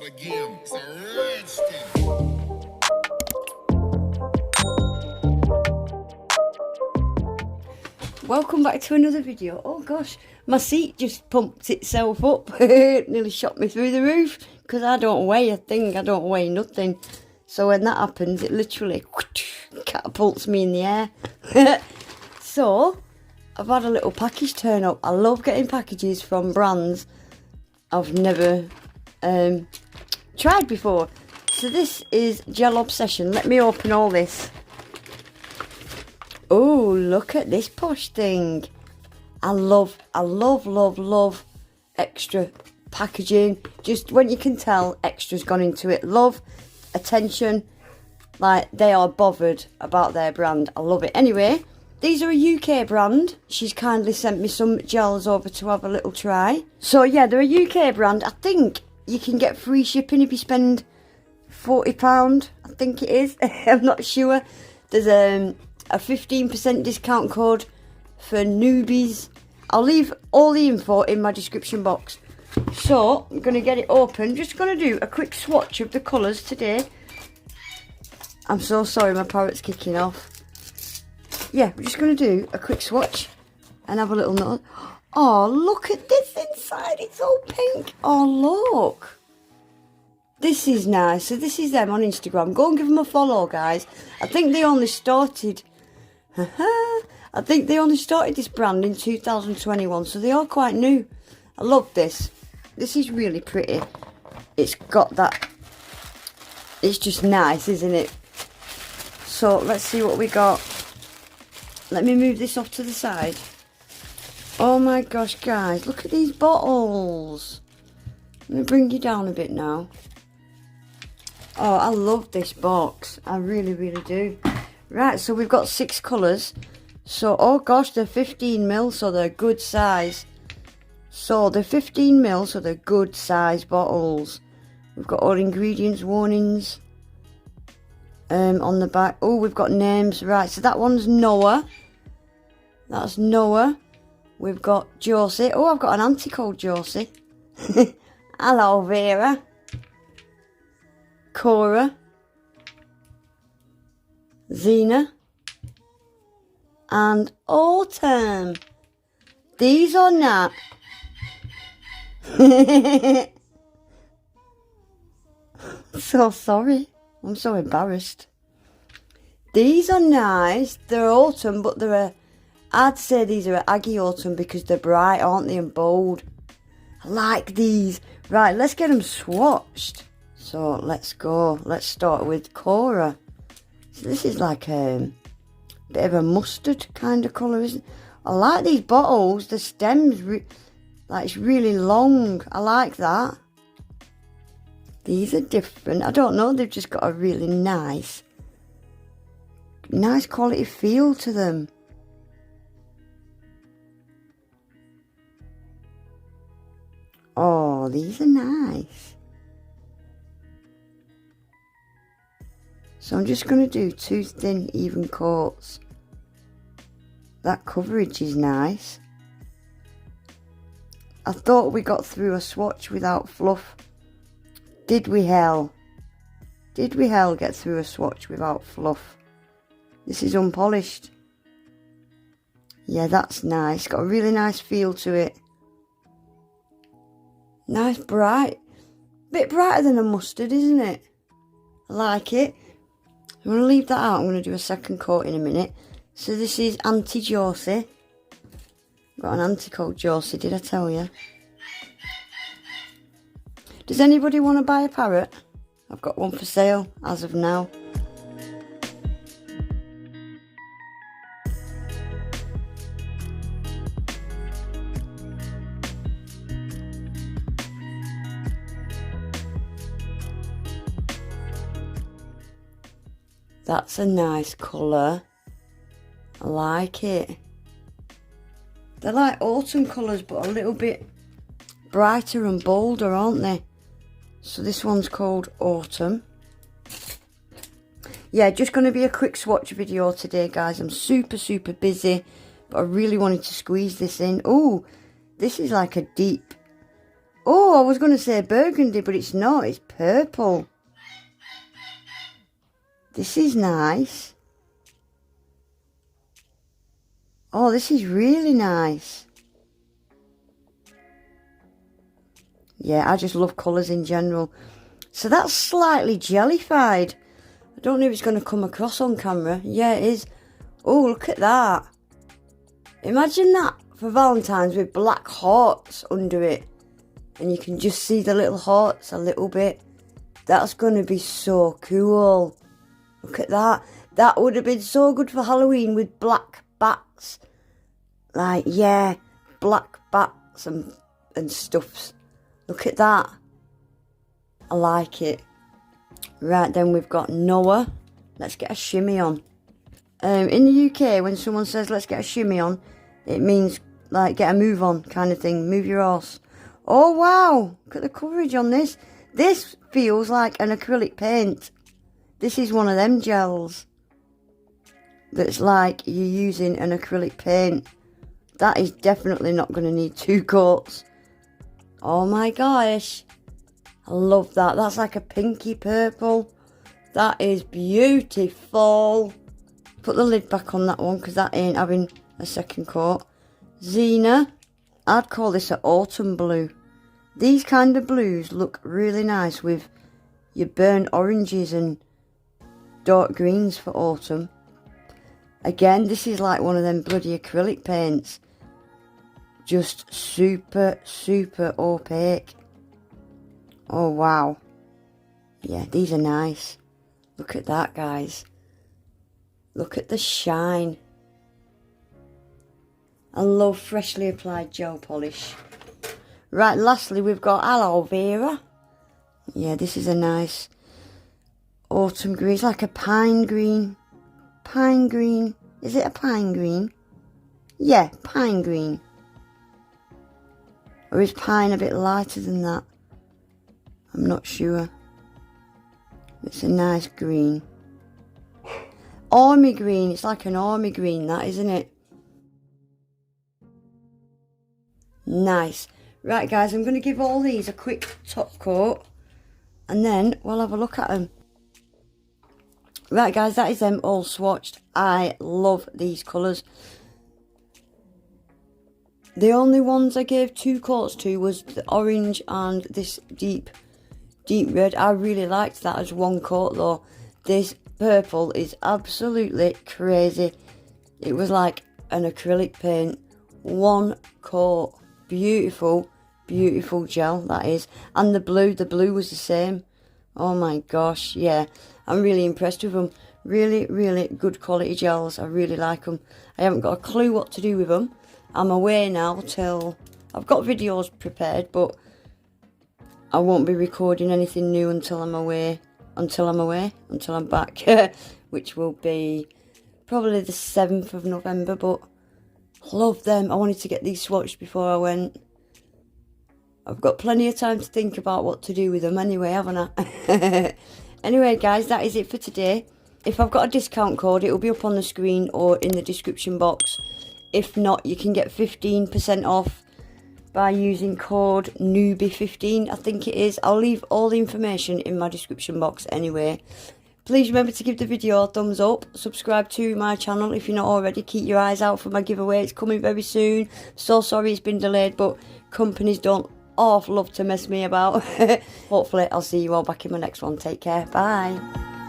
start again. It's a rich thing. Welcome back to another video. Oh gosh, my seat just pumped itself up. Nearly shot me through the roof because I don't weigh a thing. I don't weigh nothing. So when that happens, it literally catapults me in the air. So I've had a little package turn up. I love getting packages from brands I've never tried before. So this is Gel Obsession. Let me open all this. Oh, look at this posh thing. I love extra packaging. Just when you can tell extra's gone into it. Love, attention, like they are bothered about their brand. I love it. Anyway, these are a UK brand. She's kindly sent me some gels over to have a little try. So yeah, they're a UK brand. I think you can get free shipping if you spend £40. I think it is. I'm not sure. There's a 15% discount code for newbies. I'll leave all the info in my description box. So I'm going to get it open. Just going to do a quick swatch of the colours today. I'm so sorry, my parrot's kicking off. Yeah, we're just going to do a quick swatch and have a little note. Oh, look at this inside. It's all pink. Oh, look. This is nice. So this is them on Instagram. Go and give them a follow, guys. I think they only started... I think they only started this brand in 2021, so they are quite new. I love this. This is really pretty. It's got that... It's just nice, isn't it? So, let's see what we got. Let me move this off to the side. Oh my gosh, guys. Look at these bottles. Let me bring you down a bit now. Oh, I love this box. I really, really do. Right, so we've got 6 colours. So, oh gosh, they're 15ml, so they're good size. So, they're 15ml, so they're good size bottles. We've got all ingredients, warnings on the back. Oh, we've got names. Right, so that one's Noah. That's Noah. We've got Josie. Oh, I've got an auntie called Josie. Hello, Vera. Cora. Xena. And Autumn. These are not. So sorry. I'm so embarrassed. These are nice. They're autumn, but I'd say these are Aggie autumn because they're bright, aren't they, and bold. I like these. Right, let's get them swatched. So let's go. Let's start with Cora. So this is like a bit of a mustard kind of colour, isn't it? I like these bottles. The stem's like it's really long. I like that. These are different. I don't know. They've just got a really nice quality feel to them. Oh, these are nice. So I'm just going to do 2 thin even coats. That coverage is nice. I thought we got through a swatch without fluff. Did we hell? Did we hell get through a swatch without fluff? This is unpolished. Yeah, that's nice. Got a really nice feel to it. Nice bright. Bit brighter than a mustard, isn't it? I like it. I'm going to leave that out. I'm going to do a second coat in a minute. So this is Auntie Josie. Got an auntie called Josie, did I tell you? Does anybody want to buy a parrot? I've got one for sale as of now. That's a nice colour. I like it. They're like autumn colours, but a little bit brighter and bolder, aren't they? So this one's called Autumn. Yeah, just going to be a quick swatch video today, guys. I'm super busy, but I really wanted to squeeze this in. Oh, this is like a deep Oh, I was going to say burgundy, but it's not. It's purple. This is nice. Oh, this is really nice. Yeah, I just love colours in general. So that's slightly jellified. I don't know if it's going to come across on camera. Yeah, it is. Oh, look at that. Imagine that for Valentine's with black hearts under it. And you can just see the little hearts a little bit. That's going to be so cool. Look at that. That would have been so good for Halloween with black bats. Like, yeah, black bats and stuffs. Look at that. I like it. Right, then we've got Noah. Let's get a shimmy on. In the UK, when someone says let's get a shimmy on, it means like get a move on kind of thing. Move your horse. Oh wow, look at the coverage on this. This feels like an acrylic paint. This is one of them gels that's like you're using an acrylic paint. That is definitely not going to need 2 coats. Oh my gosh. I love that. That's like a pinky purple. That is beautiful. Put the lid back on that one because that ain't having a second coat. Xena. I'd call this an autumn blue. These kind of blues look really nice with your burnt oranges and dark greens for autumn. Again, this is like one of them bloody acrylic paints. Just super, super opaque. Oh, wow. Yeah, these are nice. Look at that, guys. Look at the shine. I love freshly applied gel polish. Right, lastly, we've got aloe vera. Yeah, this is a nice autumn green. It's like a pine green. Pine green. Is it a pine green? Yeah, pine green. Or is pine a bit lighter than that? I'm not sure. It's a nice green. Army green. It's like an army green, that, isn't it? Nice. Right, guys, I'm going to give all these a quick top coat. And then we'll have a look at them. Right, guys, that is them all swatched. I love these colours. The only ones I gave 2 coats to was the orange and this deep red. I really liked that as 1 coat though. This purple is absolutely crazy. It was like an acrylic paint. 1 coat. Beautiful, beautiful gel that is. And the blue was the same. Oh my gosh, yeah. I'm really impressed with them. Really, really good quality gels. I really like them. I haven't got a clue what to do with them. I'm away now till... I've got videos prepared, but I won't be recording anything new until I'm away. Until I'm back. Which will be probably the 7th of November, but love them. I wanted to get these swatched before I went. I've got plenty of time to think about what to do with them anyway, haven't I? Anyway, guys, that is it for today. If I've got a discount code, it will be up on the screen or in the description box. If not, you can get 15% off by using code newbie15, I think it is. I'll leave all the information in my description box anyway. Please remember to give the video a thumbs up. Subscribe to my channel if you're not already. Keep your eyes out for my giveaway. It's coming very soon. So sorry it's been delayed, but companies don't love to mess me about. Hopefully I'll see you all back in my next one. Take care. Bye.